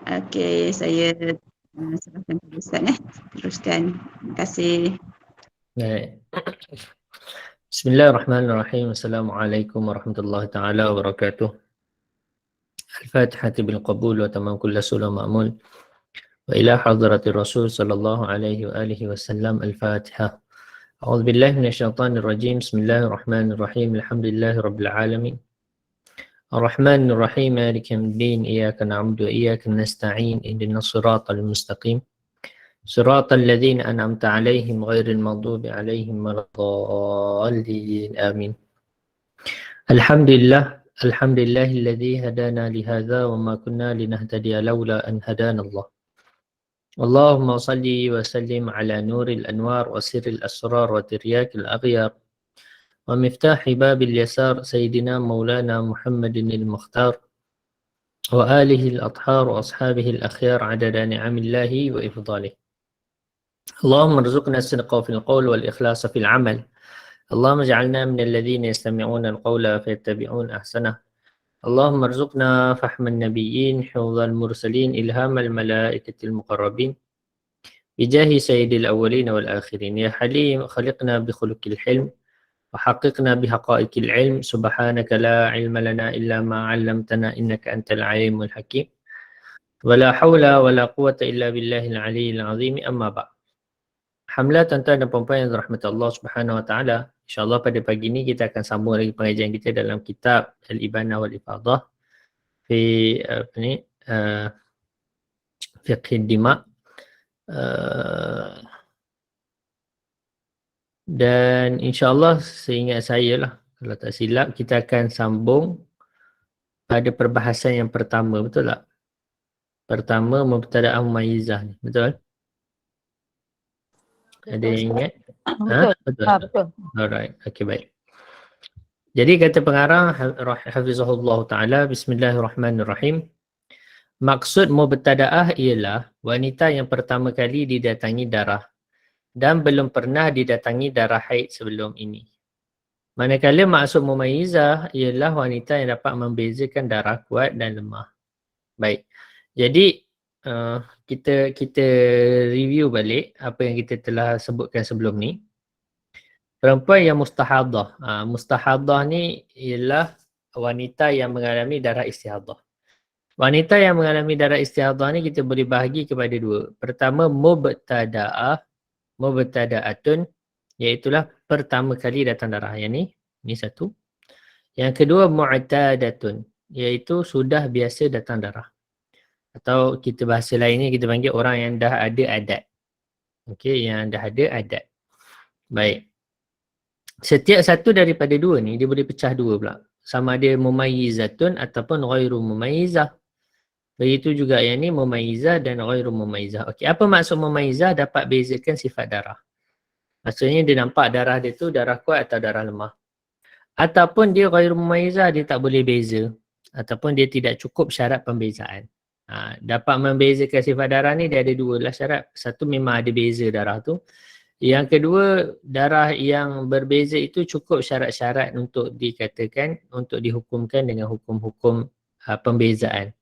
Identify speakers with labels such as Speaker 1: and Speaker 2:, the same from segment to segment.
Speaker 1: Okey, saya serahkan kepada Ustaz. Teruskan. Terima kasih.
Speaker 2: Baik. Bismillahirrahmanirrahim. Assalamualaikum warahmatullahi taala wabarakatuh. Al-Fatihah bil qabul wa tamam kullu sulam ma'mul. Wa ila hadratir Rasul sallallahu alaihi wa alihi wasallam. Al-Fatihah. A'udzu billahi minasyaitonir rajim. Bismillahirrahmanirrahim. Alhamdulillahi rabbil alamin. Ar-Rahmanir Rahim. Maliki yaumiddin. Iyyaka na'budu wa iyyaka nasta'in. Ihdinas siratal mustaqim. Siratal ladzina an'amta 'alaihim ghairil maghdubi 'alaihim waladdallin. Amin. Alhamdulillahilladzi hadana li hadza wa ma kunna linahtadiya laula an hadana Allah. Allahumma salli wa sallim ala nuril anwar wa sirril asrar wa tiryakil aghyar wa miftahi babil yasar sayyidina maulana Muhammadin al-Mukhtar wa alihi al-athhar wa ashabihi al-akhyar adada ni'amillahi wa ifdalih. Allahumma rzuqna as-sidqa fil qawl wal ikhlasa fil amal. Allahumma ij'alna minal ladzina yastami'una al-qawla fayattabi'una ahsanah. Allahumma rzuqna fahman nabiyyin, hifdzal mursalin, ilhamal malaikatil muqarrabin. Bijahi sayyidil awwalin wal akhirin. Ya Halim, khaliqna bi khuluqil hilm wa haqiqna bi haqa'iqil ilm. Subhanaka la ilma lana illa ma 'allamtana innaka antal alimul hakim. Wa la hawla wa la quwwata illa billahil aliyyil azim. Amma ba'd. Alhamdulillah tuan-tuan dan puan-puan yang dirahmati Allah Subhanahu wa taala. InsyaAllah pada pagi ini kita akan sambung lagi pengajian kita dalam kitab Al-Ibanah wal Ifadah fi Fiqh Dima. Dan insyaAllah seingat saya lah, kalau tak silap kita akan sambung pada perbahasan yang pertama, betul tak? Pertama mubtada'ah mumayyizah ni, betul? Ada yang ingat?
Speaker 3: Betul. Betul.
Speaker 2: Alright, okay, baik. Jadi kata pengarang hafizahullah ta'ala, bismillahirrahmanirrahim. Maksud mubtada'ah ialah wanita yang pertama kali didatangi darah dan belum pernah didatangi darah haid sebelum ini. Manakala maksud mumayyizah ialah wanita yang dapat membezakan darah kuat dan lemah. Baik. Jadi kita review balik apa yang kita telah sebutkan sebelum ni. Perempuan yang mustahadah. Mustahadah ni ialah wanita yang mengalami darah istihadah. Wanita yang mengalami darah istihadah ni kita boleh bahagi kepada dua. Pertama mubtada'atun, iaitulah pertama kali datang darah. Yang ni satu. Yang kedua mu'tadatun, iaitu sudah biasa datang darah. Atau kita bahasa lainnya kita panggil orang yang dah ada adat. Okey, yang dah ada adat. Baik. Setiap satu daripada dua ni dia boleh pecah dua pula. Sama ada mumayyizatun ataupun ghairu mumayyizah. Begitu juga yang ni mumayyizah dan ghairu mumayyizah. Okey, apa maksud mumayyizah? Dapat bezakan sifat darah. Maksudnya dia nampak darah dia tu darah kuat atau darah lemah. Ataupun dia ghairu mumayyizah, dia tak boleh beza. Ataupun dia tidak cukup syarat pembezaan. Dapat membezakan sifat darah ni dia ada dua lah syarat. Satu memang ada beza darah tu. Yang kedua, darah yang berbeza itu cukup syarat-syarat untuk dikatakan, untuk dihukumkan dengan hukum-hukum pembezaan.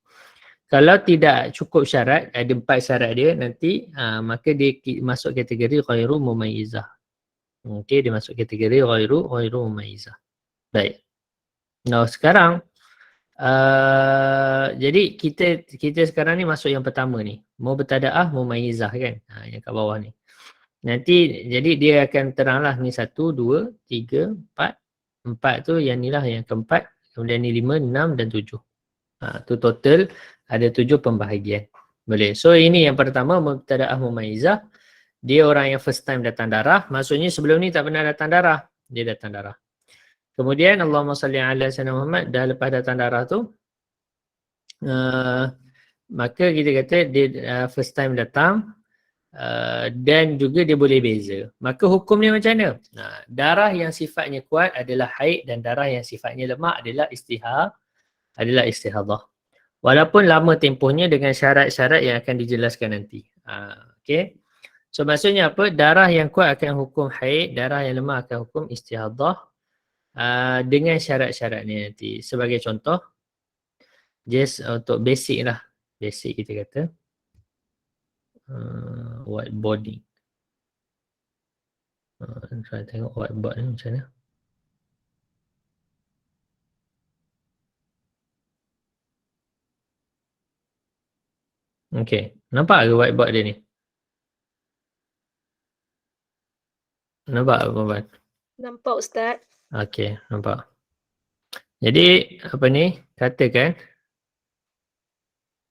Speaker 2: Kalau tidak cukup syarat, ada 4 syarat dia nanti, maka dia masuk kategori ghairu mumayyizah. Okey, dia masuk kategori ghairu mumayyizah. Baik. Nah, sekarang jadi kita sekarang ni masuk yang pertama ni. Mubtada'ah mumayyizah kan? Yang kat bawah ni. Nanti jadi dia akan teranglah ni 1, 2, 3, 4. 4 tu yang ni lah yang keempat. Kemudian ni 5, 6 dan 7. Tu total ada 7 pembahagian. Boleh. So ini yang pertama mubtada'ah mumayyizah. Dia orang yang first time datang darah. Maksudnya sebelum ni tak pernah datang darah. Dia datang darah. Kemudian Allahumma salli ala sayyidina Muhammad, dah lepas datang darah tu, maka kita kata dia first time datang. Dan juga dia boleh beza. Maka hukum dia macam mana? Darah yang sifatnya kuat adalah haid dan darah yang sifatnya lemah adalah istihadah. Walaupun lama tempohnya dengan syarat-syarat yang akan dijelaskan nanti. Okay. So maksudnya apa? Darah yang kuat akan hukum haid, darah yang lemah akan hukum istihadah dengan syarat-syaratnya nanti. Sebagai contoh, just untuk basic lah. basic kita kata. Whiteboarding. Saya tengok whiteboard ni macam mana. Okay, nampak ke whiteboard dia ni? Nampak Puan?
Speaker 3: Nampak Ustaz.
Speaker 2: Okay, nampak. Jadi apa ni? Katakan.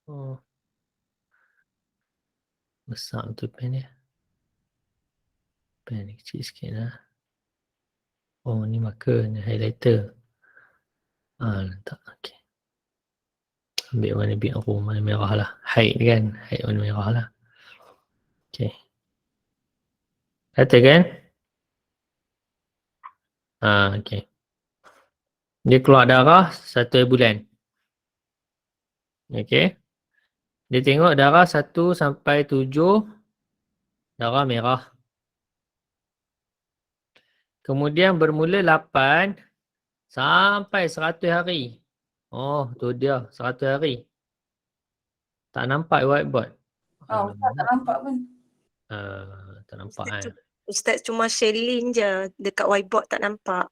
Speaker 2: Oh. Besar tu pen dia. Pen ni kecil sikit lah. Oh ni marker, ni highlighter. Letak. Okay. Ambil warna biru, warna merah lah. Height kan? Height warna merah lah. Okay. Katakan. Okay. Dia keluar darah 1 bulan. Okay. Dia tengok darah 1 sampai 7 darah merah. Kemudian bermula 8 sampai 100 hari. Oh, tu dia 100 hari. Tak nampak whiteboard.
Speaker 4: Tak nampak pun.
Speaker 2: Tak nampak kan.
Speaker 3: Ustaz cuma share link je dekat whiteboard, tak nampak.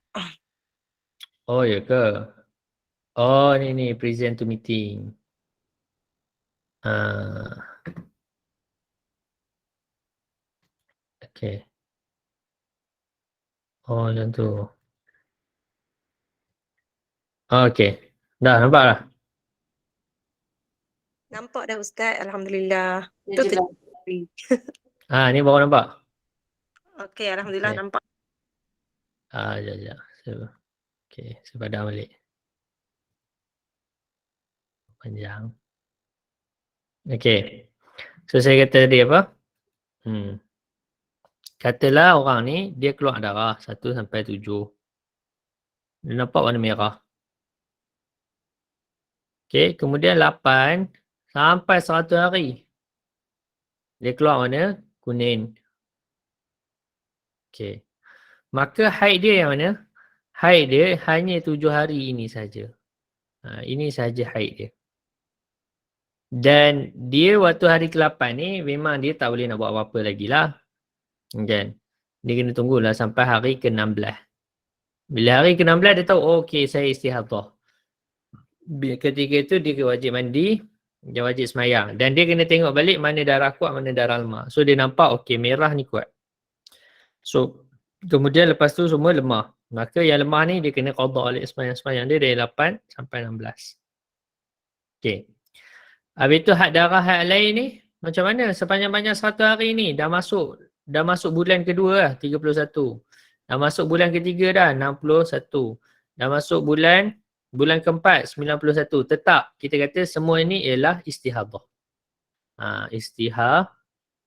Speaker 2: Oh, ya ke? Oh, ni present to meeting. Okay. Oh, macam tu. Okay. Dah nampak dah?
Speaker 3: Nampak dah Ustaz, Alhamdulillah.
Speaker 4: Dia
Speaker 3: Tu
Speaker 4: je dah.
Speaker 2: Ni baru nampak?
Speaker 3: Okey, Alhamdulillah
Speaker 2: Okay.
Speaker 3: nampak.
Speaker 2: Sekejap. Okay, saya padam balik. Panjang. Okay. So, saya kata tadi apa? Katalah orang ni, dia keluar darah 1 sampai 7. Dia nampak warna merah. Okay, kemudian 8 sampai 100 hari. Dia keluar warna kuning. Okay. Maka haid dia yang mana? Haid dia hanya 7 hari ini saja. Ini saja haid dia. Dan dia waktu hari ke-8 ni memang dia tak boleh nak buat apa-apa lagi lah. Kan? Dia kena tunggulah sampai hari ke-16. Bila hari ke-16 dia tahu, oh, okey saya istihadah. Ketika itu dia wajib mandi, dia wajib semayang. Dan dia kena tengok balik mana darah kuat, mana darah lemah. So dia nampak, okey merah ni kuat. So kemudian lepas tu semua lemah. Maka yang lemah ni dia kena qada balik semayang-semayang dia dari 8 sampai 16. Okey. Habis tu had darah had lain ni macam mana sepanjang-panjang 100 hari ni dah masuk bulan kedua lah 31. Dah masuk bulan ketiga dah 61. Dah masuk bulan keempat 91. Tetap kita kata semua ini ialah istihadah.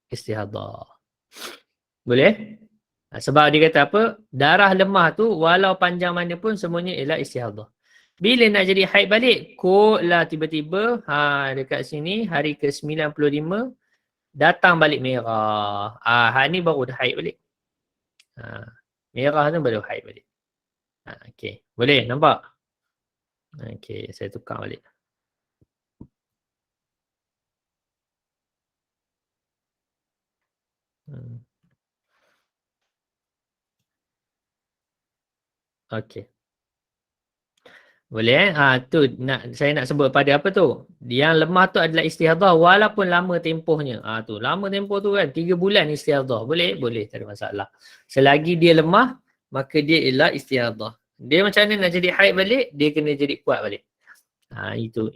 Speaker 2: Istihadah. Boleh? Sebab dia kata apa? Darah lemah tu walau panjang mana pun semuanya ialah istihadah. Bila nak jadi haid balik, kodlah tiba-tiba dekat sini hari ke-95 datang balik merah. Ni baru dah haid balik. Merah tu baru haid balik. Okey, boleh nampak? Okey, saya tukar balik. Okey. Boleh tu saya nak sebut pada apa tu? Yang lemah tu adalah istihadah walaupun lama tempohnya. Tu lama tempoh tu kan 3 bulan istihadah. Boleh? Boleh, tak ada masalah. Selagi dia lemah, maka dia ialah istihadah. Dia macam mana nak jadi haid balik? Dia kena jadi kuat balik.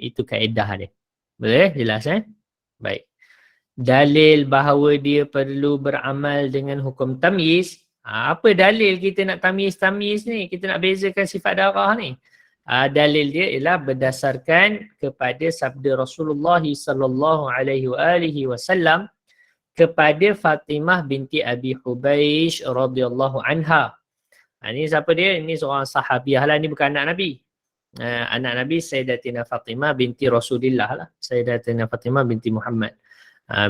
Speaker 2: Itu kaedah dia. Boleh? Jelas Baik. Dalil bahawa dia perlu beramal dengan hukum tamyiz. Apa dalil kita nak tamyiz ni? Kita nak bezakan sifat darah ni. Dalil dia ialah berdasarkan kepada sabda Rasulullah sallallahu alaihi wasallam kepada Fatimah binti Abi Hubaish radhiyallahu anha. Ini siapa dia? Ini seorang sahabiah lah, ni bukan anak Nabi. Anak Nabi Sayyidatina Fatimah binti Rasulullah lah. Sayyidatina Fatimah binti Muhammad.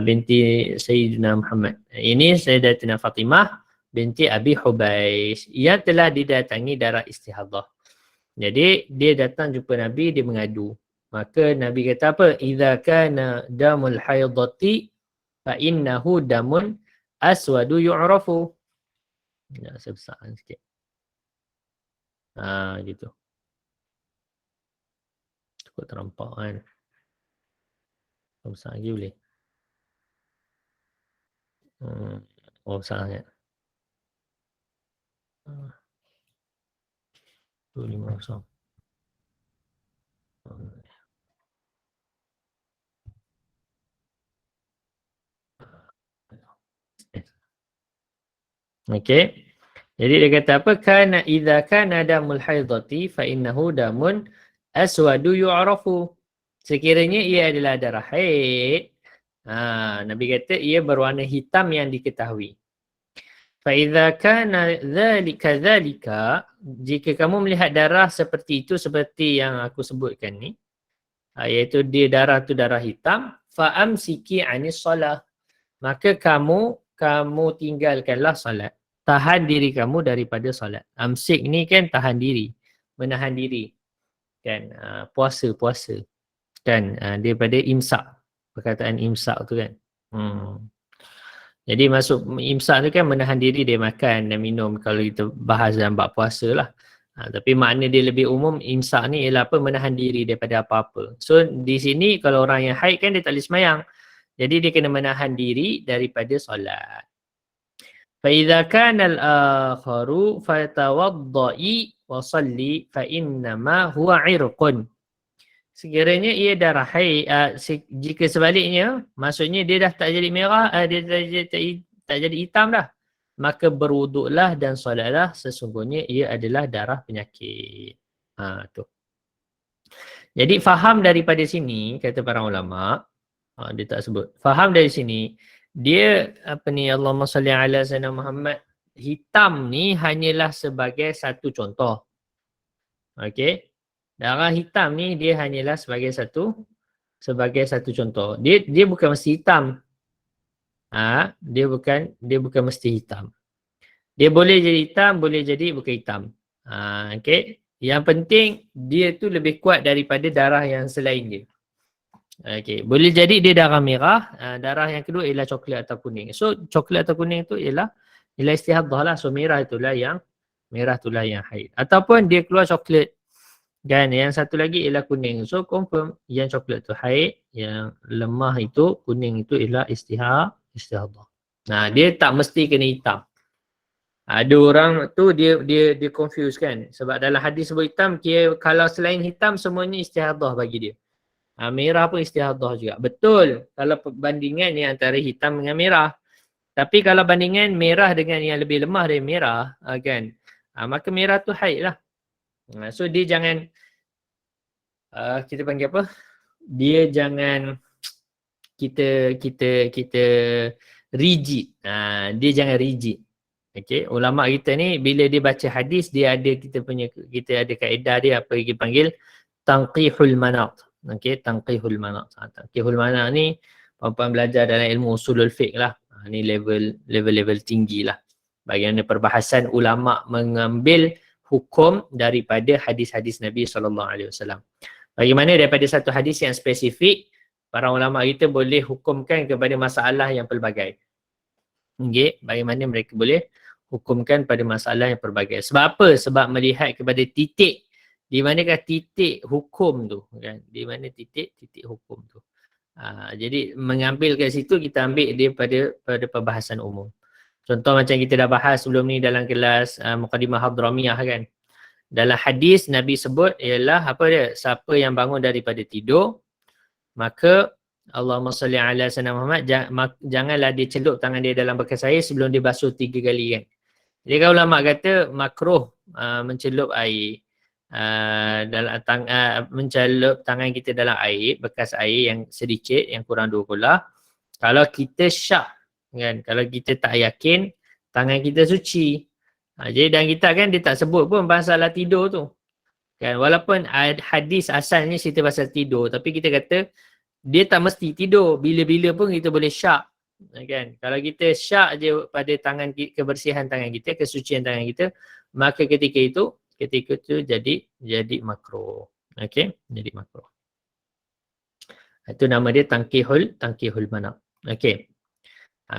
Speaker 2: Binti Sayyidina Muhammad. Ini Sayyidatina Fatimah binti Abi Hubaish yang telah didatangi darah istihadah. Jadi dia datang jumpa Nabi, dia mengadu. Maka Nabi kata apa? Idza kana damul haidati fa innahu damun aswadu yu'rafu. Ya, saya besarkan sikit. Gitu. Cukup ternampak kan. Besar lagi boleh. Besar sangat. 250. Okey. Jadi dia kata apa? Kana idza kana damul haidati fa innahu damun aswadu yu'rafu. Sekiranya ia adalah darah haid, Nabi kata ia berwarna hitam yang diketahui. Fa idza kana dzalika, jika kamu melihat darah seperti itu seperti yang aku sebutkan ni, iaitu dia darah tu darah hitam, fa amsiki anis solah. Maka kamu tinggalkanlah solat. Tahan diri kamu daripada solat. Amsik ni kan tahan diri, menahan diri. Kan puasa kan daripada imsak. Perkataan imsak tu kan. Jadi masuk imsak tu kan menahan diri dia makan dan minum kalau kita bahas dalam bab puasa lah. Tapi makna dia lebih umum imsak ni ialah apa? Menahan diri daripada apa-apa. So di sini kalau orang yang haid kan dia tak boleh semayang. Jadi dia kena menahan diri daripada solat. فَإِذَا كَانَ الْآخَرُ فَتَوَضَّئِ وَصَلِّ فَإِنَّمَا هُوَ عِرْقٌ. Sekiranya ia darah haid, jika sebaliknya, maksudnya dia dah tak jadi merah, dia tak jadi hitam dah. Maka berwuduklah dan solatlah, sesungguhnya ia adalah darah penyakit. Tu. Jadi faham daripada sini, kata para ulama', dia tak sebut. Faham dari sini, dia Allahumma salli ala sayyidina Muhammad, hitam ni hanyalah sebagai satu contoh. Okey. Darah hitam ni dia hanyalah sebagai satu contoh. Dia bukan mesti hitam. Dia bukan mesti hitam. Dia boleh jadi hitam, boleh jadi bukan hitam. Okey. Yang penting dia tu lebih kuat daripada darah yang selain dia. Okey, boleh jadi dia darah merah, darah yang kedua ialah coklat atau kuning. So coklat atau kuning tu ialah istihadhah lah. So merah itulah yang haid. Ataupun dia keluar coklat. Dan yang satu lagi ialah kuning. So confirm yang coklat tu haid, yang lemah itu kuning itu ialah istihadhah. Dia tak mesti kena hitam. Ada orang tu dia confuse kan. Sebab dalam hadis sebut hitam, kalau selain hitam semuanya istihadhah bagi dia. Merah pun istihadhah juga. Betul kalau perbandingan ni antara hitam dengan merah. Tapi kalau bandingan merah dengan yang lebih lemah dari merah, kan, maka merah tu haid lah. So dia jangan, kita panggil apa? Dia jangan kita rigid. Dia jangan rigid. Okay, ulama' kita ni bila dia baca hadis, kita ada kaedah dia apa yang kita panggil tanqihul manat. Okey, tanqihul manat. Tanqihul manat ni puan-puan belajar dalam ilmu usulul fiqh lah. Ni level tinggi lah. Bagaimana perbahasan ulama' mengambil hukum daripada hadis-hadis Nabi SAW. Bagaimana daripada satu hadis yang spesifik, para ulama' kita boleh hukumkan kepada masalah yang pelbagai. Okay, bagaimana mereka boleh hukumkan pada masalah yang pelbagai. Sebab apa? Sebab melihat kepada titik. Di manakah titik hukum tu, kan? Di mana titik hukum tu. Jadi mengambil ke situ, kita ambil dia pada perbahasan umum. Contoh macam kita dah bahas sebelum ni dalam kelas Muqaddimah Hadramiyah kan. Dalam hadis Nabi sebut ialah apa dia? Siapa yang bangun daripada tidur, maka Allahumma salli ala sayyidina Muhammad, janganlah dia celup tangan dia dalam bekas air sebelum dia basuh 3 kali kan. Jadi kalau ulama kata makruh mencelup air, mencelup tangan kita dalam air, bekas air yang sedikit, yang kurang 2 kolah. Kalau kita syak, kan, kalau kita tak yakin tangan kita suci. Jadi dan kita kan dia tak sebut pun masalah tidur tu. Kan, walaupun hadis asalnya cerita pasal tidur, tapi kita kata dia tak mesti tidur, bila-bila pun kita boleh syak. Kan, kalau kita syak je pada tangan, kebersihan tangan kita, kesucian tangan kita, maka ketika itu jadi makruh. Okey, jadi makruh. Itu nama dia tangkihul manak. Okey.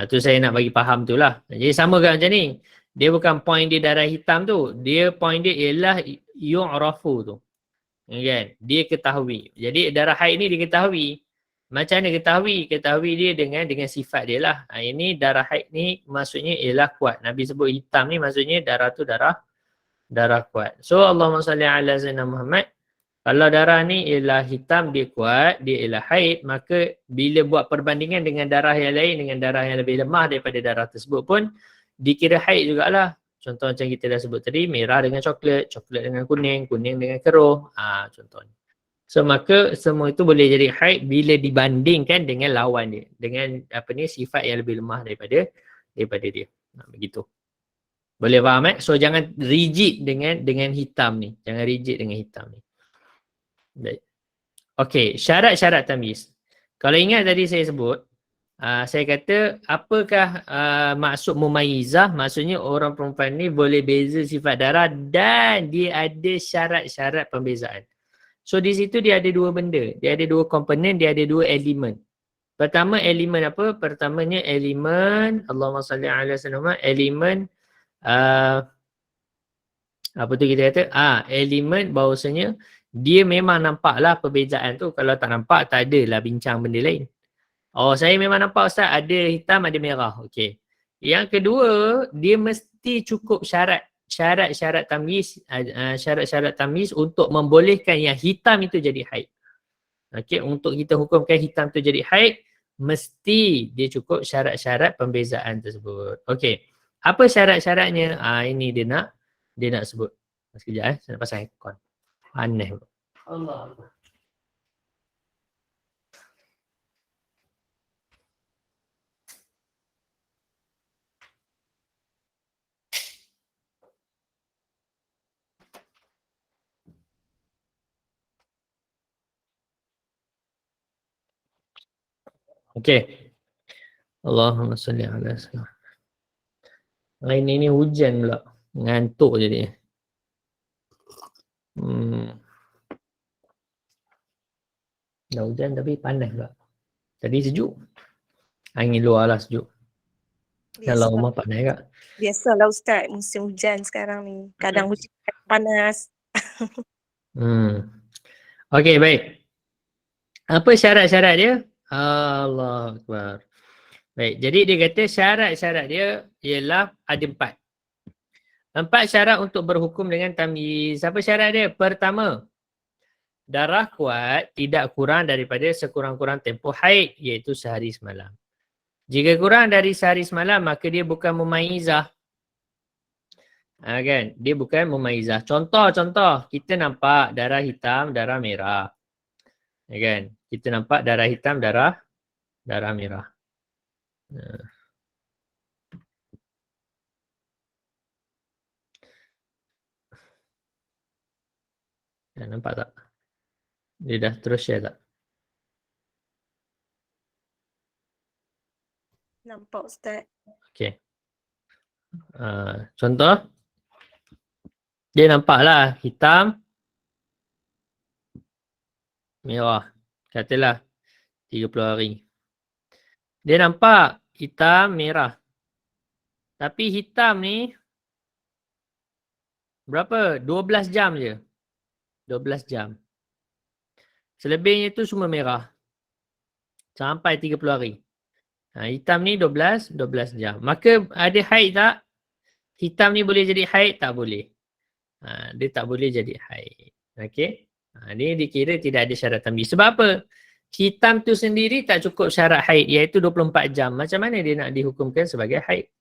Speaker 2: Tu saya nak bagi faham tu lah. Jadi sama kan macam ni. Dia bukan point dia darah hitam tu. Dia point dia ialah yu'rafu tu. Kan? Dia ketahui. Jadi darah haid ni diketahui. Macam mana ketahui? Ketahui dia dengan sifat dia lah. Ini darah haid ni maksudnya ialah kuat. Nabi sebut hitam ni maksudnya darah tu darah kuat. So Allahumma salli ala Sayyidina Muhammad. Kalau darah ni ialah hitam, dia kuat, dia ialah haid, maka bila buat perbandingan dengan darah yang lain, dengan darah yang lebih lemah daripada darah tersebut pun, dikira haid jugalah. Contoh macam kita dah sebut tadi, merah dengan coklat, coklat dengan kuning, kuning dengan keruh. Contohnya. So maka semua itu boleh jadi haid bila dibandingkan dengan lawan dia. Dengan sifat yang lebih lemah daripada dia. Begitu. Boleh faham So jangan rigid dengan hitam ni. Jangan rigid dengan hitam ni. Baik. Okey, syarat-syarat tamyiz. Kalau ingat tadi saya sebut, saya kata apakah maksud mumayyizah? Maksudnya orang perempuan ni boleh beza sifat darah dan dia ada syarat-syarat pembezaan. So di situ dia ada dua benda. Dia ada dua komponen, dia ada dua elemen. Pertama elemen apa? Pertamanya elemen, Allahumma salli ala sayyidina, elemen apa tu kita kata? Elemen bahawasanya dia memang nampaklah perbezaan tu. Kalau tak nampak, tak adalah bincang benda lain. Oh, saya memang nampak Ustaz, ada hitam, ada merah. Okey. Yang kedua, dia mesti cukup syarat-syarat tamyiz, syarat-syarat tamyiz untuk membolehkan yang hitam itu jadi haid. Okey, untuk kita hukumkan hitam itu jadi haid, mesti dia cukup syarat-syarat pembezaan tersebut. Okey. Apa syarat-syaratnya? Ini dia nak sebut. Sekejap saya nak pasang aircon. Aneh. Allah. Okey. Allahumma salli ala sayyidina. Hari ni hujan pula. Ngantuk jadi. Dah hujan tapi panas pula. Tadi sejuk. Angin luar lah sejuk. Dalam rumah panas kak.
Speaker 3: Biasalah Ustaz, musim hujan sekarang ni. Kadang hujan, kadang panas.
Speaker 2: Okey, baik. Apa syarat-syarat dia? Allah Akbar. Baik, jadi dia kata syarat-syarat dia ialah ada 4. 4 syarat untuk berhukum dengan tamyiz. Apa syarat dia? Pertama, darah kuat tidak kurang daripada sekurang-kurang tempoh haid, iaitu sehari semalam. Jika kurang dari sehari semalam, maka dia bukan mumayyizah. Kan? Dia bukan mumayyizah. Contoh, kita nampak darah hitam, darah merah. Kan? Kita nampak darah hitam, darah merah. Nampak tak? Dia dah terus share tak?
Speaker 3: Nampak Ustaz.
Speaker 2: Okey. Contoh. Dia nampaklah hitam, merah. Katalah 30 hari. Dia nampak hitam, merah. Tapi hitam ni berapa? 12 jam je. 12 jam. Selebihnya tu semua merah. Sampai 30 hari. Hitam ni 12 jam. Maka ada haid tak? Hitam ni boleh jadi haid? Tak boleh. Dia tak boleh jadi haid. Okey. Ni dikira tidak ada syarat tamyiz. Sebab apa? Hitam tu sendiri tak cukup syarat haid, iaitu 24 jam. Macam mana dia nak dihukumkan sebagai haid?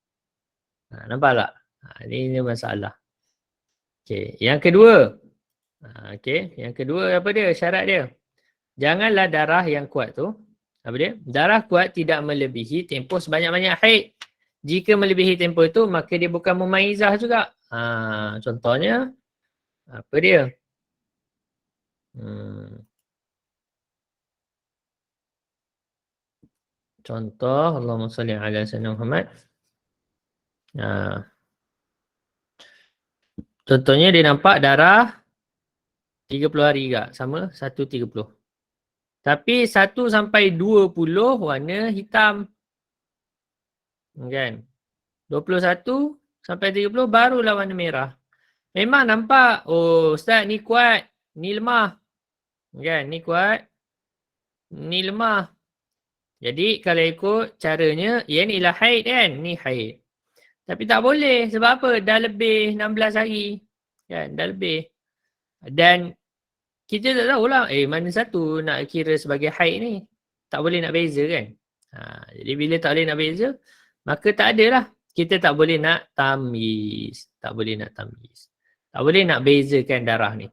Speaker 2: Nampak tak? Ini masalah. Okey. Yang kedua. Okey. Yang kedua apa dia? Syarat dia. Janganlah darah yang kuat tu. Apa dia? Darah kuat tidak melebihi tempoh sebanyak-banyak haid. Jika melebihi tempoh itu, maka dia bukan mumayyizah juga. Contohnya, apa dia? Contoh, Allahumma salli ala sayyidina Muhammad. Contohnya dia nampak darah 30 hari juga. Sama 1:30. Tapi 1 sampai 20 warna hitam. Kan? 21 sampai 30 barulah warna merah. Memang nampak, oh Ustaz ni kuat, ni lemah. Kan? Ni kuat, ni lemah. Jadi kalau ikut caranya, yang ni lah haid kan? Ni haid. Tapi tak boleh. Sebab apa? Dah lebih 16 hari. Kan? Dah lebih. Dan kita tak tahulah, mana satu nak kira sebagai haid ni. Tak boleh nak beza kan? Jadi bila tak boleh nak beza, maka tak adalah. Kita tak boleh nak tamyiz. Tak boleh nak tamyiz. Tak boleh nak bezakan darah ni.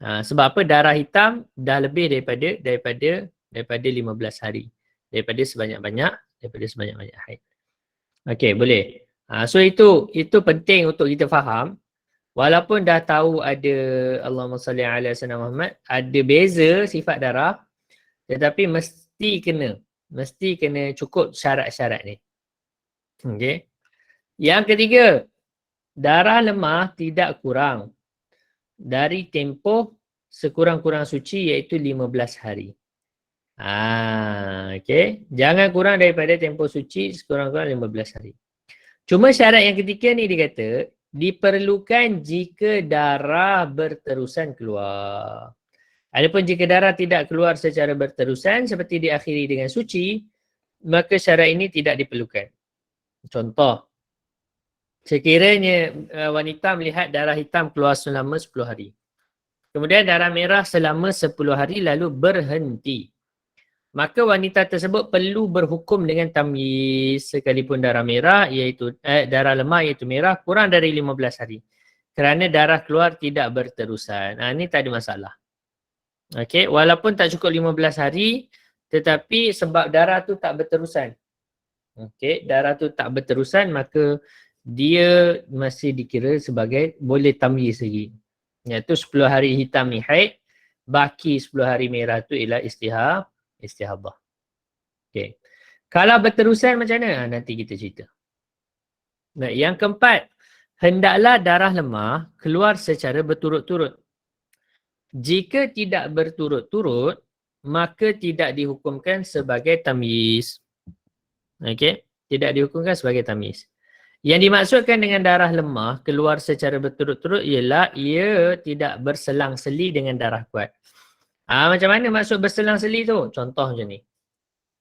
Speaker 2: Sebab apa? Darah hitam dah lebih daripada 15 hari. Daripada sebanyak-banyak haid. Okey, boleh. So itu penting untuk kita faham. Walaupun dah tahu ada Allahumma salli ala sayyidina Muhammad, ada beza sifat darah, tetapi mesti kena cukup syarat-syarat ni. Okey. Yang ketiga, darah lemah tidak kurang dari tempoh sekurang-kurang suci iaitu 15 hari. Okey. Jangan kurang daripada tempoh suci sekurang-kurang 15 hari. Cuma syarat yang ketiga ni dia kata, diperlukan jika darah berterusan keluar. Adapun jika darah tidak keluar secara berterusan seperti diakhiri dengan suci, maka syarat ini tidak diperlukan. Contoh, sekiranya wanita melihat darah hitam keluar selama 10 hari. Kemudian darah merah selama 10 hari lalu berhenti. Maka wanita tersebut perlu berhukum dengan tamyiz sekalipun darah merah iaitu darah lemah iaitu merah kurang dari 15 hari. Kerana darah keluar tidak berterusan. Ini tak ada masalah. Okey, walaupun tak cukup 15 hari tetapi sebab darah tu tak berterusan. Okey, darah tu tak berterusan maka dia masih dikira sebagai boleh tamyiz lagi. Iaitu 10 hari hitam ni haid, baki 10 hari merah tu ialah istihadah. Okey. Kalau berterusan macam mana? Nanti kita cerita. Nah, yang keempat, hendaklah darah lemah keluar secara berturut-turut. Jika tidak berturut-turut, maka tidak dihukumkan sebagai tamyiz. Okey, tidak dihukumkan sebagai tamyiz. Yang dimaksudkan dengan darah lemah keluar secara berturut-turut ialah ia tidak berselang-seli dengan darah kuat. Macam mana maksud berselang-seli tu? Contoh macam ni.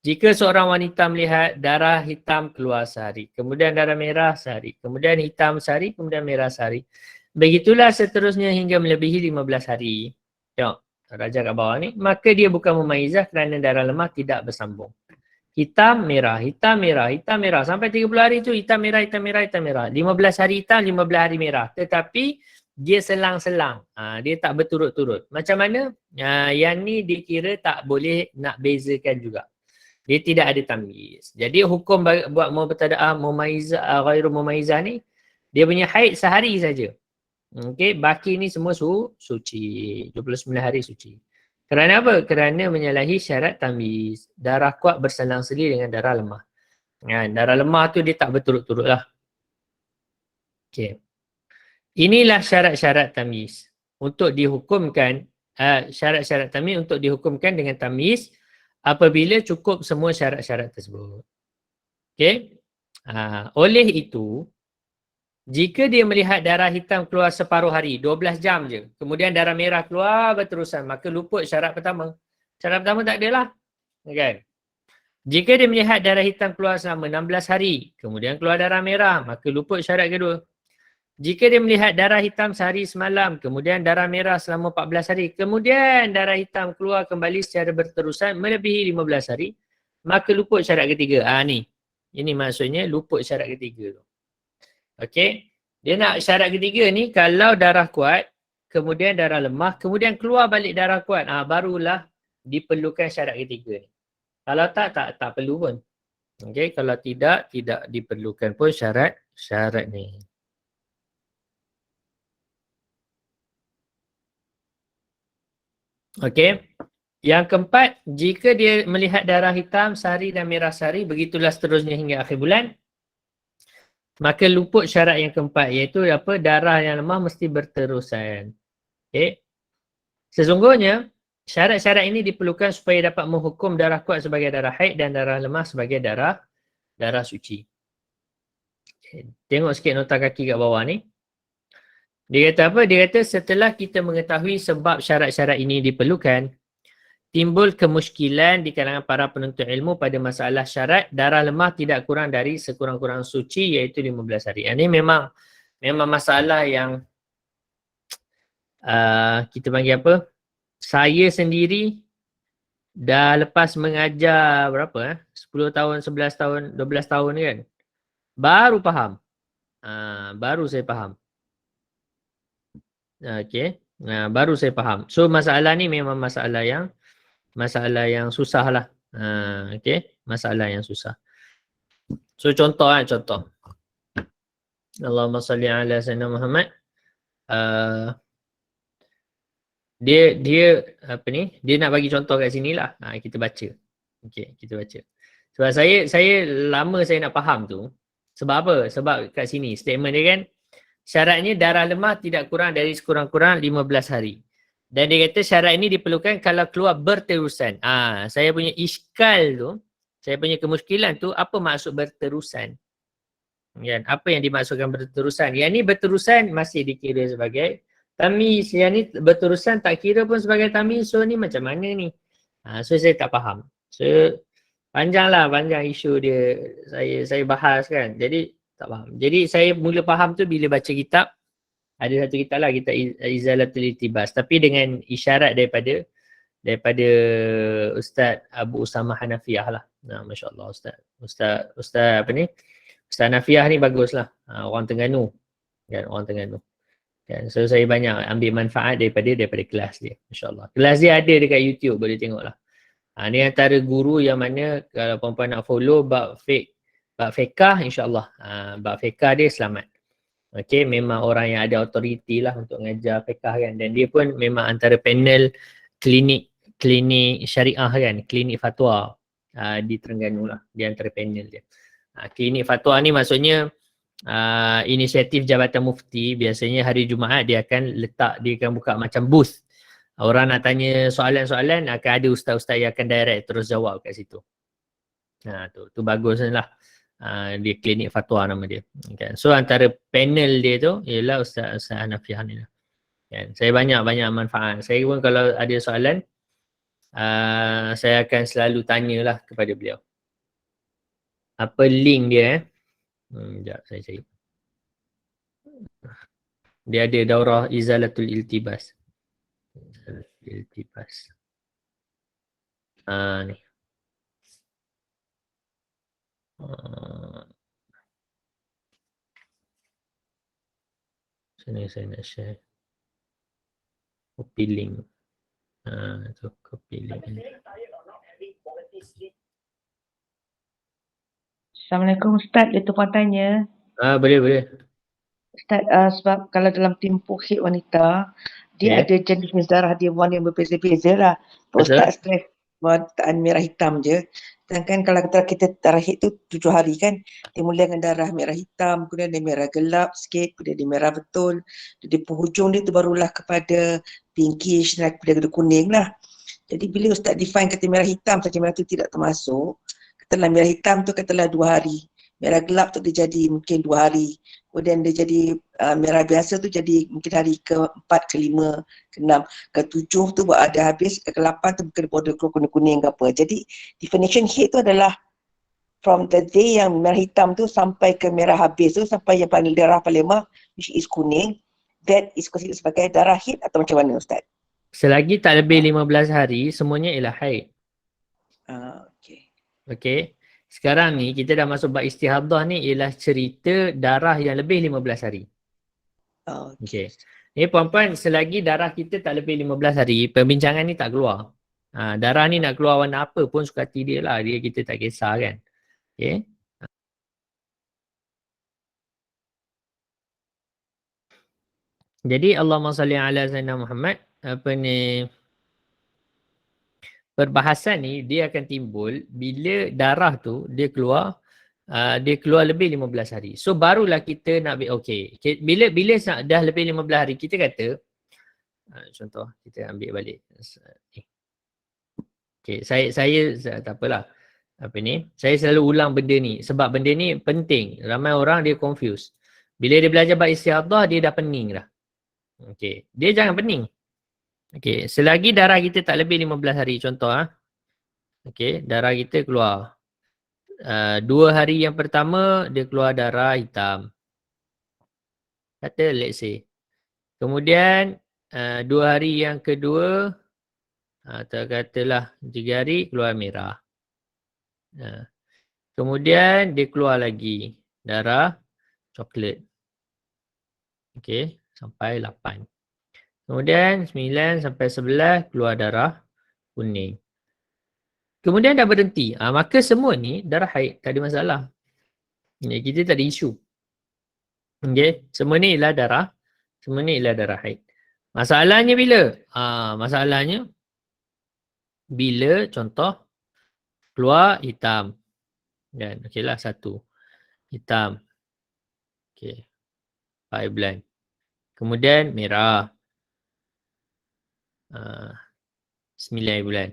Speaker 2: Jika seorang wanita melihat darah hitam keluar sehari, kemudian darah merah sehari, kemudian hitam sehari, kemudian merah sehari. Begitulah seterusnya hingga melebihi 15 hari. Tengok, raja kat bawah ni. Maka dia bukan mumaizah kerana darah lemah tidak bersambung. Hitam, merah, hitam, merah, hitam, merah. Sampai 30 hari tu hitam, merah, hitam, merah, hitam, merah. 15 hari hitam, 15 hari merah. Tetapi dia selang-selang. Dia tak berturut-turut. Macam mana? Yang ni dikira tak boleh nak bezakan juga. Dia tidak ada tamyiz. Jadi hukum buat mubtada'ah mumaizah, ghairu mumaizah ni, dia punya haid sehari saja. Okey, baki ni semua suci. 29 hari suci. Kerana apa? Kerana menyalahi syarat tamyiz. Darah kuat berselang-seli dengan darah lemah. Darah lemah tu dia tak berturut-turut lah. Okey. Inilah syarat-syarat tamyiz untuk dihukumkan, syarat-syarat tamyiz untuk dihukumkan dengan tamyiz apabila cukup semua syarat-syarat tersebut. Okey. Oleh itu, jika dia melihat darah hitam keluar separuh hari, 12 jam je, kemudian darah merah keluar berterusan, maka luput syarat pertama. Syarat pertama tak adalah. Kan? Jika dia melihat darah hitam keluar selama 16 hari, kemudian keluar darah merah, maka luput syarat kedua. Jika dia melihat darah hitam sehari semalam, kemudian darah merah selama 14 hari, kemudian darah hitam keluar kembali secara berterusan melebihi 15 hari, maka luput syarat ketiga. Ni. Ini maksudnya luput syarat ketiga tu. Okey. Dia nak syarat ketiga ni kalau darah kuat, kemudian darah lemah, kemudian keluar balik darah kuat, barulah diperlukan syarat ketiga ni. Kalau tak perlu pun. Okey, kalau tidak diperlukan pun syarat ni. Okey. Yang keempat, jika dia melihat darah hitam sehari dan merah sehari, begitulah seterusnya hingga akhir bulan, maka luput syarat yang keempat iaitu apa? Darah yang lemah mesti berterusan. Okey. Sesungguhnya Syarat-syarat ini diperlukan supaya dapat menghukum darah kuat sebagai darah haid dan darah lemah sebagai darah suci. Okay. Tengok sikit nota kaki kat bawah ni. Dia kata apa? Dia kata setelah kita mengetahui sebab syarat-syarat ini diperlukan, timbul kemusykilan di kalangan para penuntut ilmu pada masalah syarat darah lemah tidak kurang dari sekurang-kurang suci iaitu 15 hari. Ini memang masalah yang kita panggil apa? Saya sendiri dah lepas mengajar berapa 10 tahun, 11 tahun, 12 tahun kan. Baru faham. Baru saya faham. Okey. Baru saya faham. So masalah ni memang masalah yang susah lah. Okey. Masalah yang susah. So contoh. Allahumma salli ala sayyidina Muhammad. Dia apa ni? Dia nak bagi contoh kat sini lah. Kita baca. Okey, kita baca. Sebab saya lama saya nak faham tu. Sebab apa? Sebab kat sini statement dia kan, syaratnya darah lemah tidak kurang dari sekurang-kurang 15 hari. Dan dia kata syarat ini diperlukan kalau keluar berterusan. Saya punya iskal tu, saya punya kemusykilan tu, apa maksud berterusan? Kan? Apa yang dimaksudkan berterusan? Yang ni berterusan masih dikira sebagai tamis. Yang ni berterusan tak kira pun sebagai tamis. So ni macam mana ni? So saya tak faham. So panjang isu dia saya bahas kan. Jadi tak faham. Jadi saya mula faham tu bila baca kitab. Ada satu kitab lah, kitab Izalatul Iltibas. Tapi dengan isyarat daripada Ustaz Abu Usama Hanafiah lah. Masya Allah Ustaz apa ni? Ustaz Hanafiah ni bagus lah. Orang Terengganu. Kan, orang Terengganu. Kan? So saya banyak ambil manfaat daripada kelas dia. Masya Allah. Kelas dia ada dekat YouTube, boleh tengok lah. Ni antara guru yang mana kalau perempuan nak follow bab fiqh, insyaAllah. Bab fiqh dia selamat. Okay, memang orang yang ada autoriti lah untuk mengajar fiqh kan. Dan dia pun memang antara panel klinik syariah kan, klinik fatwa di Terengganu lah. Dia antara panel dia. Klinik fatwa ni maksudnya inisiatif Jabatan Mufti. Biasanya hari Jumaat dia akan buka macam booth. Orang nak tanya soalan-soalan, akan ada ustaz-ustaz yang akan direct terus jawab kat situ. Tu bagus lah. Dia klinik fatwa nama dia. Kan? So antara panel dia tu ialah Ustaz Hanafiah ni. Kan? Saya banyak manfaat. Saya pun kalau ada soalan, saya akan selalu tanyalah kepada beliau. Apa link dia? Sekejap saya cari. Dia ada daurah Izalatul Iltibas. Ni. Sini saya nak share. Copy link. Tu copy link.
Speaker 5: Assalamualaikum Ustaz, dia tuan tanya.
Speaker 2: Boleh.
Speaker 5: Ustaz, sebab kalau dalam tempoh haid wanita, dia ada jenis darah dia warna yang berbeza-beza lah. Ustaz stress warnaan merah hitam je. Sedangkan kalau kita darah haid tu 7 hari kan, dia mula dengan darah merah hitam, kemudian dia merah gelap sikit, kemudian dia merah betul. Di penghujung dia tu barulah kepada pinkish, kemudian dia kuning lah. Jadi bila Ustaz define kata merah hitam saja, merah tu tidak termasuk. Katalah merah hitam tu katalah 2 hari. Merah gelap tu dia jadi mungkin 2 hari. Kemudian dia jadi merah biasa tu jadi mungkin hari ke-4, ke-5, ke-6, ke-7 tu ada habis, ke-8 tu mungkin border kuning-kuning ke apa. Jadi definition haid tu adalah from the day yang merah hitam tu sampai ke merah habis tu, sampai yang paling darah paling lemah which is kuning, that is considered sebagai darah haid atau macam mana Ustaz?
Speaker 2: Selagi tak lebih 15 hari, semuanya ialah haid. Okay. Sekarang ni kita dah masuk bab istihadah ni ialah cerita darah yang lebih 15 hari. Okay. Ni puan-puan, selagi darah kita tak lebih 15 hari, perbincangan ni tak keluar. Darah ni nak keluar warna apa pun suka hati dia lah. Kita tak kisah kan. Okay. Jadi Allahumma salli ala sayyidina Muhammad, perbahasan ni dia akan timbul bila darah tu dia keluar lebih 15 hari. So barulah kita nak bila dah lebih 15 hari, kita kata contoh kita ambil balik Okay, saya tak apalah. Apa ni? Saya selalu ulang benda ni sebab benda ni penting. Ramai orang dia confuse. Bila dia belajar bab istihadah dia dah pening dah. Okey, dia jangan pening. Okey, selagi darah kita tak lebih 15 hari contoh okey, darah kita keluar. 2 hari yang pertama dia keluar darah hitam. Kata let's say. Kemudian 2 hari yang kedua atau katalah 3 hari keluar merah. Kemudian dia keluar lagi darah coklat. Okey, sampai 8. Kemudian 9 sampai 11 keluar darah kuning. Kemudian dah berhenti. Maka semua ni darah haid, tak ada masalah. Kita tak ada isu. Okey, semua ni ialah darah haid. Masalahnya bila? Masalahnya bila contoh keluar hitam. Kan? Okeylah 1. Hitam. Okey. 5 bulan. Kemudian merah. 9 bulan.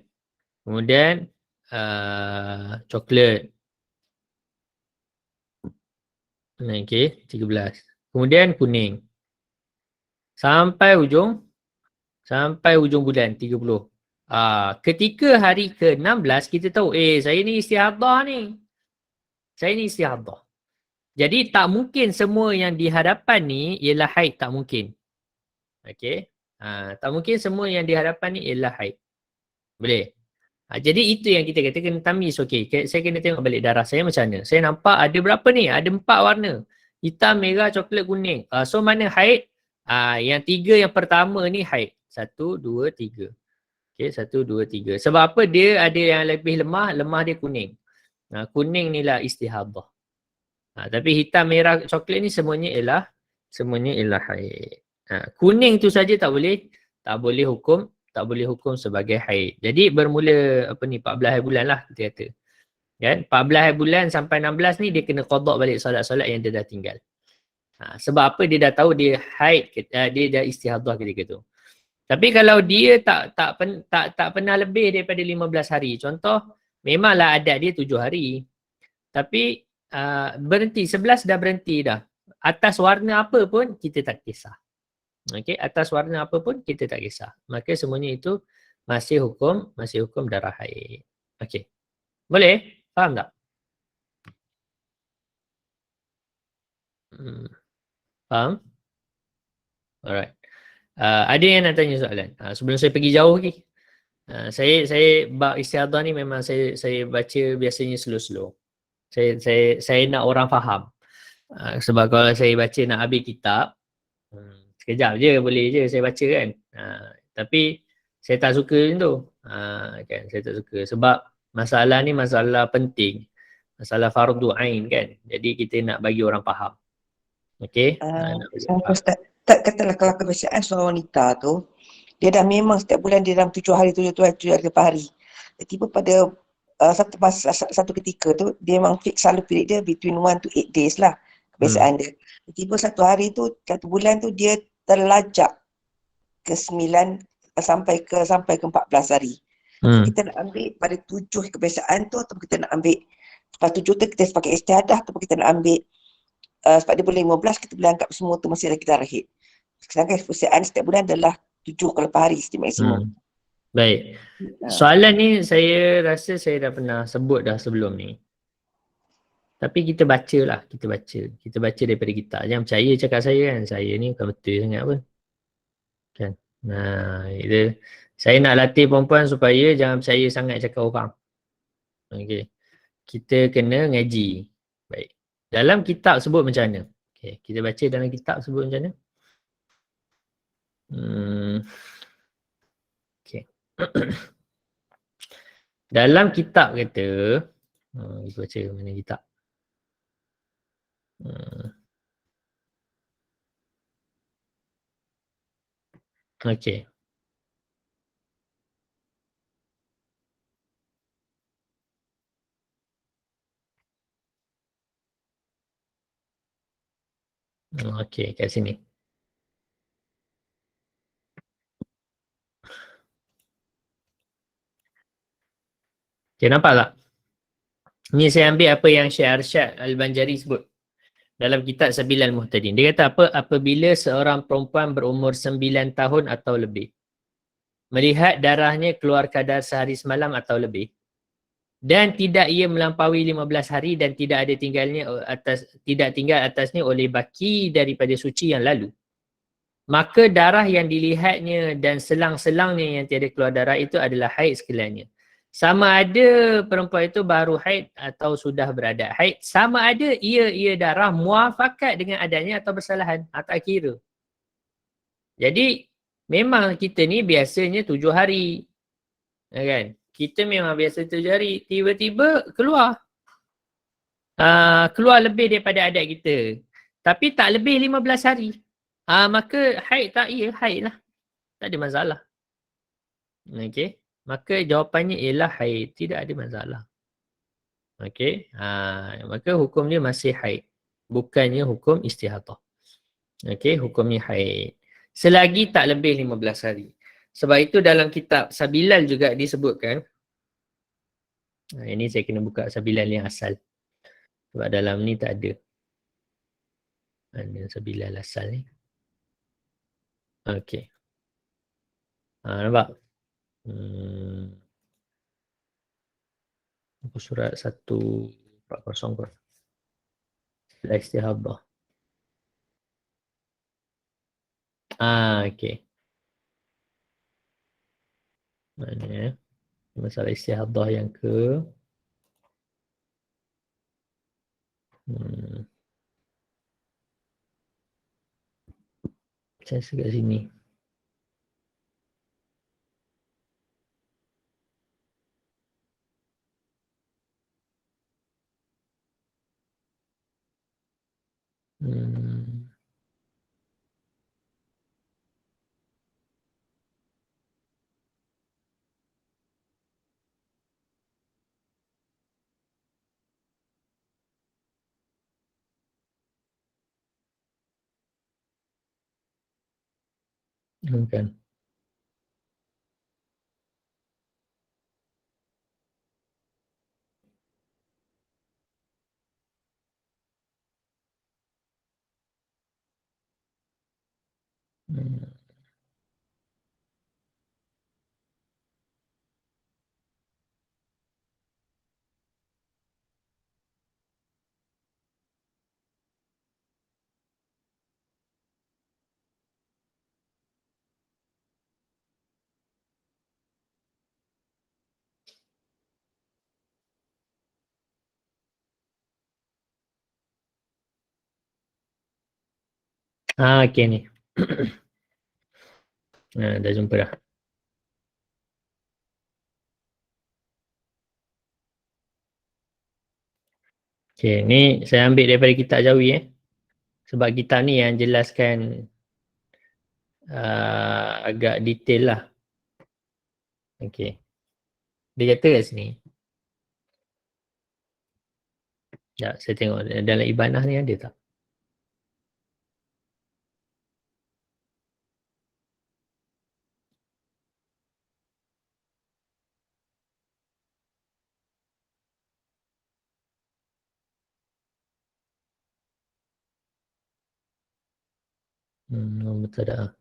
Speaker 2: Kemudian coklat. Okey, 13. Kemudian kuning. Sampai ujung bulan 30. Ketika hari ke-16 kita tahu saya ni istihadah ni. Saya ni istihadah. Jadi tak mungkin semua yang di hadapan ni ialah haid, tak mungkin. Okey. Tak mungkin semua yang di hadapan ni ialah haid. Boleh? Jadi itu yang kita kata kena tamis. Okey, saya kena tengok balik darah saya macam mana. Saya nampak ada berapa ni? Ada 4 warna. Hitam, merah, coklat, kuning. So mana haid? Yang 3 yang pertama ni haid. 1, 2, 3. Okey, 1, 2, 3. Sebab apa? Dia ada yang lebih lemah dia kuning. Kuning ni lah istihadah. Tapi hitam, merah, coklat ni semuanya ialah haid. Kuning tu saja tak boleh hukum sebagai haid. Jadi bermula 14 hari bulan lah kita kata. Kan? 14 hari bulan sampai 16 ni dia kena qada balik solat-solat yang dia dah tinggal. Sebab apa? Dia dah tahu dia haid, dia dah istihadah ketika tu. Tapi kalau dia tak pernah lebih daripada 15 hari. Contoh, memanglah adat dia 7 hari. Tapi berhenti, 11 dah berhenti dah. Atas warna apa pun kita tak kisah. Okey, atas warna apa pun kita tak kisah. Maka semuanya itu masih hukum darah haid. Okey. Boleh? Faham tak? Faham? Alright. Ada yang nak tanya soalan? Sebelum saya pergi jauh lagi. Saya bab istihadah ni memang saya baca biasanya slow-slow. Saya nak orang faham. Sebab kalau saya baca nak habis kitab, sekejap je boleh je saya baca kan. Tapi saya tak suka macam tu. Kan, saya tak suka. Sebab masalah ni masalah penting. Masalah fardu ain kan. Jadi kita nak bagi orang faham. Okey?
Speaker 5: Ustaz, tak katalah kalau kebiasaan seorang wanita tu, dia dah memang setiap bulan dia dalam 7 hari, 7 hari, 8 hari. Tiba pada satu ketika tu, dia memang fix selalu period dia between 1 to 8 days lah kebiasaan dia. Tiba satu hari tu, 1 bulan tu dia terlajak ke 9 sampai ke 14 hari. Kita nak ambil pada 7 kebiasaan tu atau kita nak ambil lepas 7 tu kita pakai istihadah atau kita nak ambil sebab dia boleh 15 kita boleh anggap semua tu masih lagi darah haid. Sedangkan kebiasaan setiap bulan adalah 7 ke 8 hari setiap maksimum.
Speaker 2: Baik. Soalan ni saya rasa saya dah pernah sebut dah sebelum ni. Tapi kita baca lah, kita baca daripada kitab. Jangan percaya cakap saya kan, saya ni bukan betul sangat pun. Kan? Saya nak latih perempuan supaya jangan percaya sangat cakap orang. Okey. Kita kena ngaji. Baik. Dalam kitab sebut macam mana? Okey, kita baca dalam kitab sebut macam mana? Okey. Dalam kitab kata, kita baca mana kitab? Okey. Okey, kat sini. Okay, nampak tak? Ni saya ambil apa yang Syekh Arsyad Al-Banjari sebut dalam kitab Sabilal Muhtadin. Dia kata apa? Apabila seorang perempuan berumur 9 tahun atau lebih melihat darahnya keluar kadar sehari semalam atau lebih dan tidak ia melampaui 15 hari dan tidak tinggal atasnya oleh baki daripada suci yang lalu, maka darah yang dilihatnya dan selang-selangnya yang tiada keluar darah itu adalah haid sekaliannya. Sama ada perempuan itu baru haid atau sudah beradat haid, sama ada ia darah muafakat dengan adanya atau bersalahan, tak kira. Jadi memang kita ni biasanya 7 hari. Kan? Kita memang biasa 7 hari, tiba-tiba keluar. Keluar lebih daripada adat kita. Tapi tak lebih 15 hari. Maka haid tak? Ya, haid lah. Tak ada masalah. Okey. Maka jawapannya ialah haid. Tidak ada masalah. Okey. Maka hukum dia masih haid. Bukannya hukum istihadah. Okey. Hukumnya haid. Selagi tak lebih 15 hari. Sebab itu dalam kitab Sabilal juga disebutkan. Ini saya kena buka Sabilal yang asal. Sebab dalam ni tak ada. Mana Sabilal asal ni. Okey. Nampak? Buku surat 140 kot. Setelah istihadah. Okey. Mana? Masalah istihadah yang ke saya sekat sini. Bukan. Okey ni. Dah jumpa dah. Okey, ni saya ambil daripada kitab Jawi sebab kitab ni yang jelaskan agak detail lah. Okey. Dia kata kat sini. Ya, saya tengok dalam Ibanah ni ada tak? Muqtadah.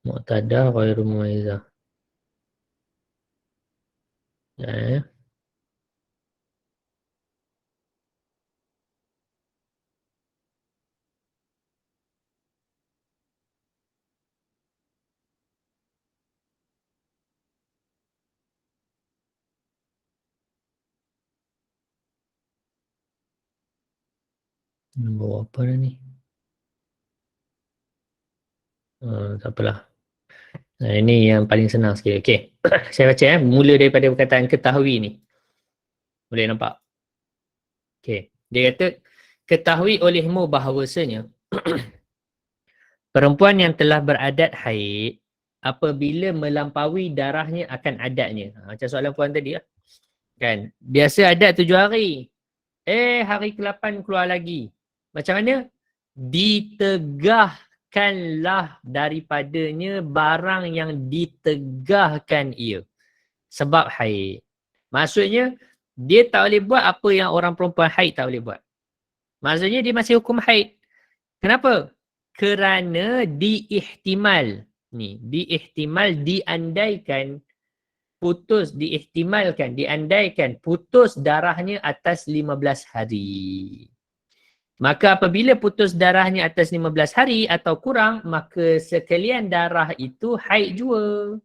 Speaker 2: Muqtadah ghairu mumayyizah. Ya. Nombor apa dah ni? Tak apalah. Ini yang paling senang sikit. Okey. Saya baca mula daripada perkataan ketahui ni. Boleh nampak? Okey. Dia kata, ketahui olehmu bahawasanya perempuan yang telah beradat haid apabila melampaui darahnya akan adatnya. Macam soalan puan tadi lah. Kan? Biasa adat 7 hari. Hari ke-8 keluar lagi. Macam mana? Ditegahkanlah daripadanya barang yang ditegahkan ia. Sebab haid. Maksudnya dia tak boleh buat apa yang orang perempuan haid tak boleh buat. Maksudnya dia masih hukum haid. Kenapa? Kerana diihtimal. Ni, diihtimal diandaikan diandaikan putus darahnya atas 15 hari. Maka apabila putus darahnya atas 15 hari atau kurang, maka sekalian darah itu haid jua.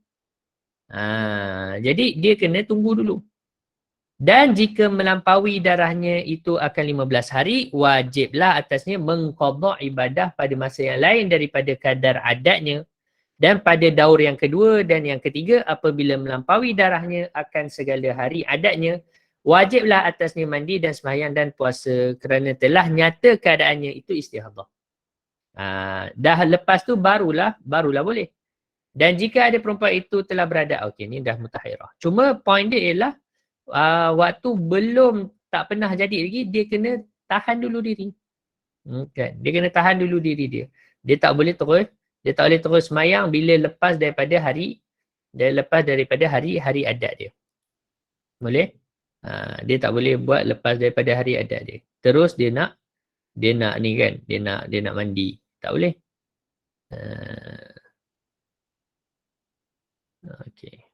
Speaker 2: Jadi dia kena tunggu dulu. Dan jika melampaui darahnya itu akan 15 hari, wajiblah atasnya mengqadha ibadah pada masa yang lain daripada kadar adatnya. Dan pada daur yang kedua dan yang ketiga, apabila melampaui darahnya akan segala hari adatnya, wajiblah atasnya mandi dan sembahyang dan puasa kerana telah nyata keadaannya itu istihadah. Dah lepas tu barulah boleh. Dan jika ada perempuan itu telah berada, okey ni dah mutahairah. Cuma point dia ialah waktu belum tak pernah jadi lagi, dia kena tahan dulu diri. Kan? Dia kena tahan dulu diri dia. Dia tak boleh terus semayang bila lepas daripada hari adat dia. Boleh? Dia tak boleh buat lepas daripada hari adat dia. Terus dia nak ni kan, dia nak mandi. Tak boleh. Okey.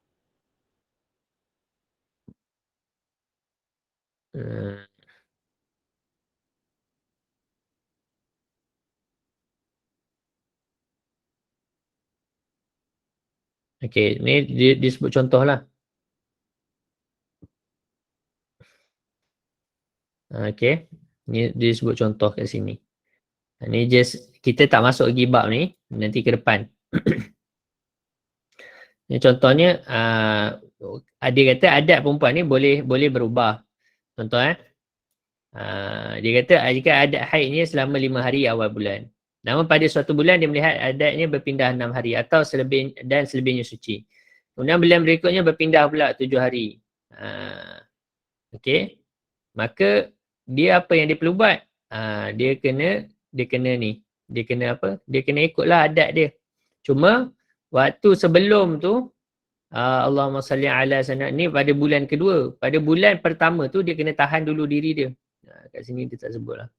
Speaker 2: Okey, ni dia sebut contoh lah. Okey, ni dia sebut contoh kat sini. Ni just kita tak masuk lagi bab ni, nanti ke depan. Ni contohnya dia kata adat perempuan ni boleh berubah. Contoh dia kata jika adat haidnya selama 5 hari awal bulan. Namun pada suatu bulan dia melihat adatnya berpindah 6 hari atau selebihnya suci. Kemudian bulan berikutnya berpindah pula 7 hari. Okey. Maka dia apa yang dia perlu buat? Dia kena ikutlah adat dia. Cuma waktu sebelum tu Allahumma salli ala sana ni pada bulan kedua. Pada bulan pertama tu dia kena tahan dulu diri dia. Kat sini dia tak sebut lah.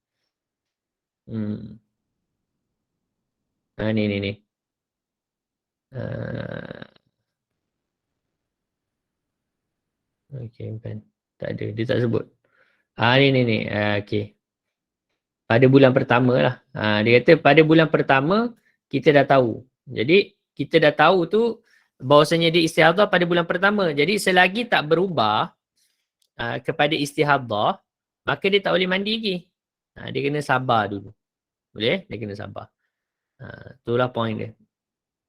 Speaker 2: Ni. Okey, bukan. Tak ada. Dia tak sebut. Ni. Okey. Pada bulan pertama lah. Dia kata pada bulan pertama kita dah tahu. Jadi kita dah tahu tu bahawasanya dia istihadah pada bulan pertama. Jadi selagi tak berubah kepada istihadah, maka dia tak boleh mandi lagi. Dia kena sabar dulu. Boleh? Dia kena sabar. Itulah point dia.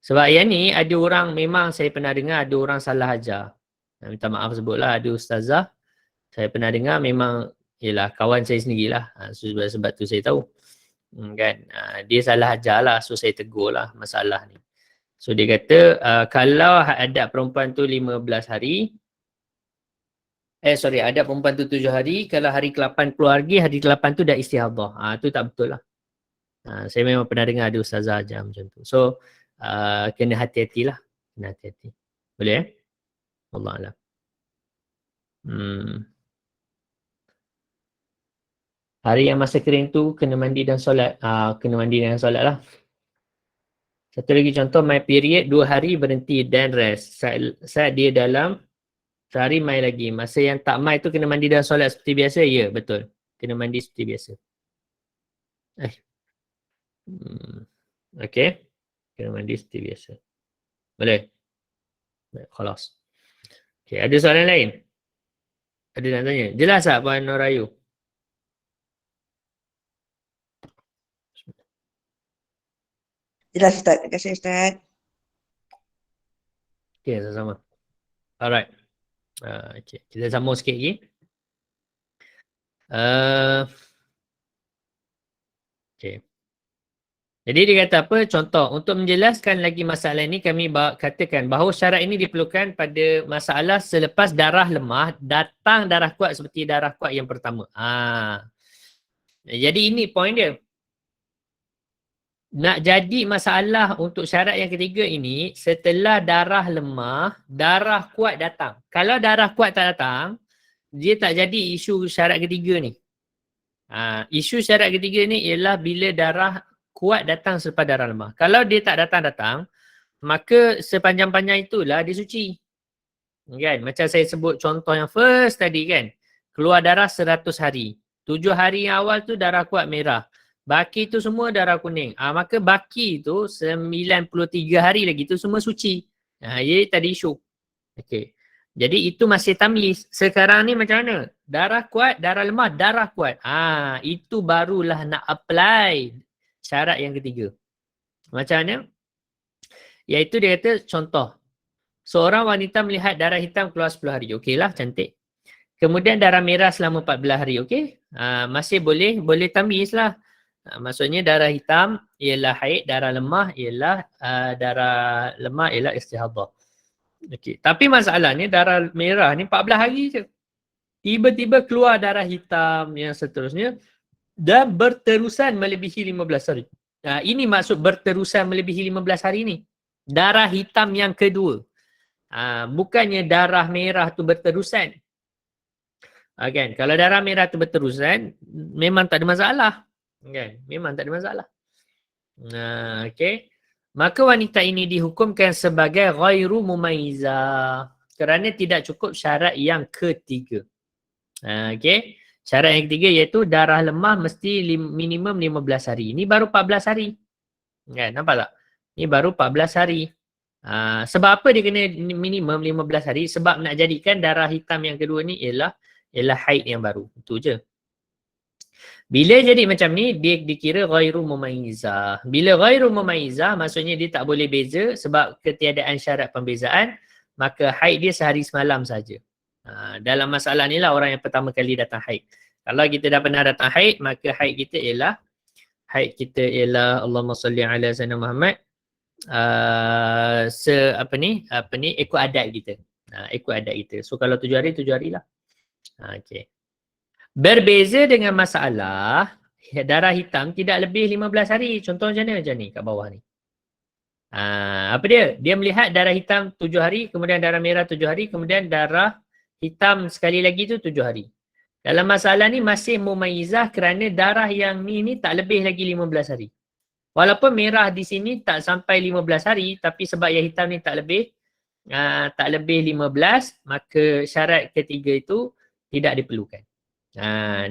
Speaker 2: Sebab yang ni ada orang, memang saya pernah dengar ada orang salah ajar. Minta maaf sebutlah, ada ustazah. Saya pernah dengar memang, yelah kawan saya sendirilah. Sebab tu saya tahu. Kan? Dia salah ajar lah. So saya tegur lah masalah ni. So dia kata kalau adat perempuan tu 15 hari. Adat perempuan tu 7 hari. Kalau hari ke-8 keluar lagi, hari ke-8 tu dah istihadah. Tu tak betul lah. Saya memang pernah dengar ada ustazah ajar macam tu. So kena hati-hatilah. Kena hati-hati. Boleh Wallahualam. Hari yang masa kering tu kena mandi dan solat. Kena mandi dan solat lah. Satu lagi contoh, my period 2 hari berhenti dan rest. Saat dia dalam sehari mai lagi. Masa yang tak mai tu kena mandi dan solat seperti biasa? Ya, betul. Kena mandi seperti biasa. Okey. Kena mandi seperti biasa. Boleh? Baik, khalas. Okey, ada soalan lain? Ada nak tanya? Jelas tak Puan Norayu?
Speaker 5: Jelas Ustaz. Terima kasih Ustaz.
Speaker 2: Okey, sama-sama. Alright. Okay. Kita sambung sikit lagi. Okay. Jadi dia kata apa? Contoh, untuk menjelaskan lagi masalah ini, kami katakan bahawa syarat ini diperlukan pada masalah selepas darah lemah, datang darah kuat seperti darah kuat yang pertama. Jadi ini point dia. nak jadi masalah untuk syarat yang ketiga ini setelah darah lemah, darah kuat datang. Kalau darah kuat tak datang, dia tak jadi isu syarat ketiga ni. Isu syarat ketiga ni ialah bila darah kuat datang selepas darah lemah. Kalau dia tak datang-datang, maka sepanjang-panjang itulah dia suci. Kan? Macam saya sebut contoh yang first tadi kan. Keluar darah 100 hari. 7 hari yang awal tu darah kuat merah. Baki tu semua darah kuning. Maka baki tu 93 hari lagi tu semua suci. Ia tadi isu. Okey. Jadi itu masih tamyiz. Sekarang ni macam mana? Darah kuat, darah lemah, darah kuat. Itu barulah nak apply syarat yang ketiga. Macam mana? Iaitu dia kata contoh. Seorang wanita melihat darah hitam keluar 10 hari. Okeylah, cantik. Kemudian darah merah selama 14 hari. Okey? Masih boleh tamyiz lah. Maksudnya darah hitam ialah haid, darah lemah ialah istihadah. Okey. Tapi masalahnya darah merah ni 14 hari je. Tiba-tiba keluar darah hitam yang seterusnya dan berterusan melebihi 15 hari. Ini maksud berterusan melebihi 15 hari ni. Darah hitam yang kedua. Bukannya darah merah tu berterusan. Kan? Kalau darah merah tu berterusan, memang tak ada masalah. Kan? Memang tak ada masalah. Okey. Maka wanita ini dihukumkan sebagai ghairu mumayyizah kerana tidak cukup syarat yang ketiga. Okey. Syarat yang ketiga iaitu darah lemah mesti minimum 15 hari. Ini baru 14 hari. Kan? Nampak tak? Ini baru 14 hari. Sebab apa dia kena minimum 15 hari? Sebab nak jadikan darah hitam yang kedua ni ialah haid yang baru. Itu je. Bila jadi macam ni, dia dikira ghairu mumayyizah. Bila ghairu mumayyizah, maksudnya dia tak boleh beza sebab ketiadaan syarat pembezaan, maka haid dia sehari semalam saja. Dalam masalah ni lah orang yang pertama kali datang haid. Kalau kita dah pernah datang haid, maka haid kita ialah Allahumma salli ala sayyidina Muhammad, ikut adat kita. Ikut adat kita. So kalau 7 hari, 7 hari lah. Okey. Berbeza dengan masalah darah hitam tidak lebih 15 hari. Contoh macam ni kat bawah ni. Apa dia? Dia melihat darah hitam 7 hari, kemudian darah merah 7 hari, kemudian darah hitam sekali lagi tu 7 hari. Dalam masalah ni masih mumayyizah kerana darah yang ni tak lebih lagi 15 hari. Walaupun merah di sini tak sampai 15 hari, tapi sebab yang hitam ni tak lebih 15, maka syarat ketiga itu tidak diperlukan.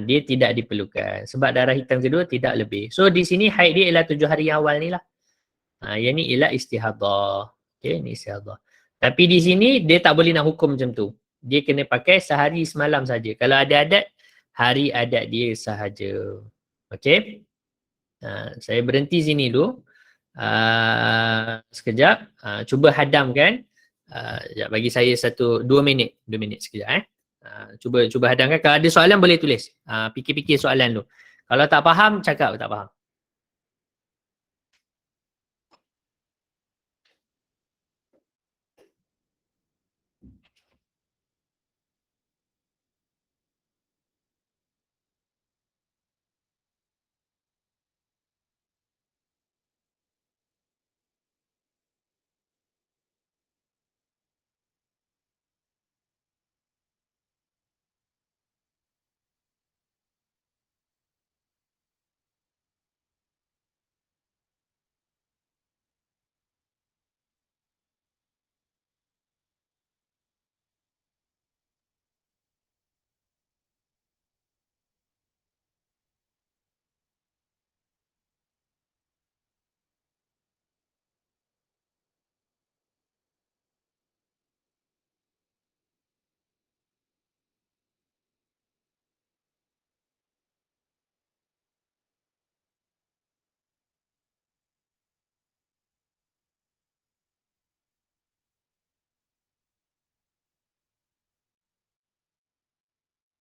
Speaker 2: Dia tidak diperlukan sebab darah hitam kedua tidak lebih. So di sini haid dia ialah 7 hari yang awal ni lah. Yang ni ialah istihadah. Okey, ni istihadah. Tapi di sini dia tak boleh nak hukum macam tu. Dia kena pakai sehari semalam saja. Kalau ada adat, hari adat dia sahaja. Okey. Saya berhenti sini dulu. Sekejap. Cuba hadamkan. Bagi saya 2 minit. 2 minit sekejap. Cuba hadamkan. Kalau ada soalan boleh tulis. Fikir-fikir soalan dulu. Kalau tak faham, cakap tak faham.